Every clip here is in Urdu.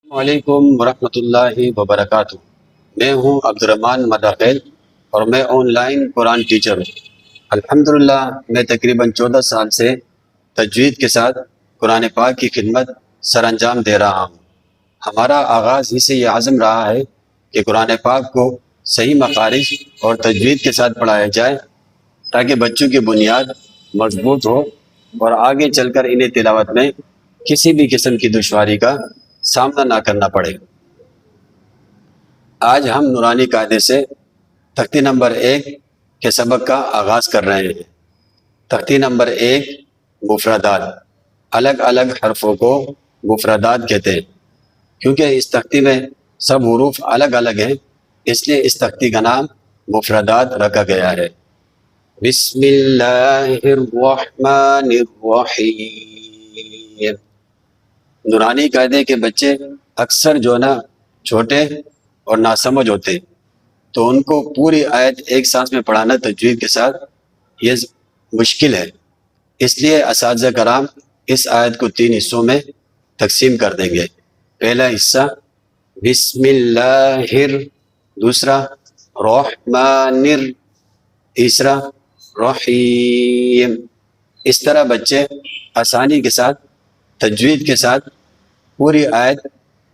السلام علیکم ورحمۃ اللہ وبرکاتہ۔ میں ہوں عبدالرحمن مداخل اور میں آن لائن قرآن ٹیچر ہوں۔ الحمدللہ میں تقریباً 14 سال سے تجوید کے ساتھ قرآن پاک کی خدمت سر انجام دے رہا ہوں۔ ہمارا آغاز ہی سے یہ عزم رہا ہے کہ قرآن پاک کو صحیح مخارج اور تجوید کے ساتھ پڑھایا جائے تاکہ بچوں کی بنیاد مضبوط ہو اور آگے چل کر انہیں تلاوت میں کسی بھی قسم کی دشواری کا سامنا نہ کرنا پڑے۔ آج ہم نورانی قاعدے سے تختی نمبر 1 کے سبق کا آغاز کر رہے ہیں۔ تختی نمبر 1 مفردات۔ الگ الگ حرفوں کو مفردات کہتے ہیں۔ کیونکہ اس تختی میں سب حروف الگ الگ ہیں، اس لیے اس تختی کا نام مفردات رکھا گیا ہے۔ بسم اللہ الرحمن الرحیم۔ نورانی قاعدے کے بچے اکثر جو نا چھوٹے اور ناسمجھ ہوتے، تو ان کو پوری آیت ایک سانس میں پڑھانا تجوید کے ساتھ یہ مشکل ہے۔ اس لیے اساتذہ کرام اس آیت کو 3 حصوں میں تقسیم کر دیں گے۔ پہلا حصہ بسم اللہ دوسرا رحمن تیسرا رحیم۔ اس طرح بچے آسانی کے ساتھ تجوید کے ساتھ پوری آیت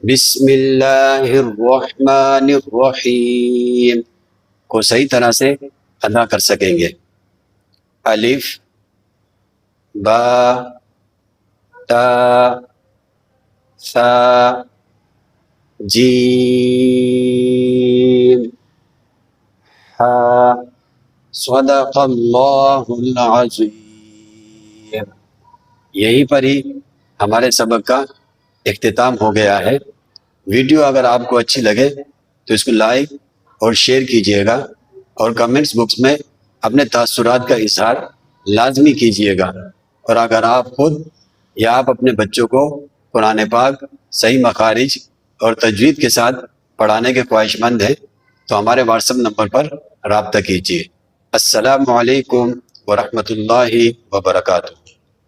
بسم اللہ الرحمن الرحیم کو صحیح طرح سے ادا کر سکیں گے۔ الف با تا ثا جیم ہا صدق اللہ العظیم۔ یہیں پر ہی ہمارے سبق کا اختتام ہو گیا ہے۔ ویڈیو اگر آپ کو اچھی لگے تو اس کو لائک اور شیئر کیجئے گا اور کمنٹس بکس میں اپنے تاثرات کا اظہار لازمی کیجئے گا۔ اور اگر آپ خود یا آپ اپنے بچوں کو قرآن پاک صحیح مخارج اور تجوید کے ساتھ پڑھانے کے خواہش مند ہیں تو ہمارے واٹس ایپ نمبر پر رابطہ کیجئے۔ السلام علیکم ورحمۃ اللہ وبرکاتہ۔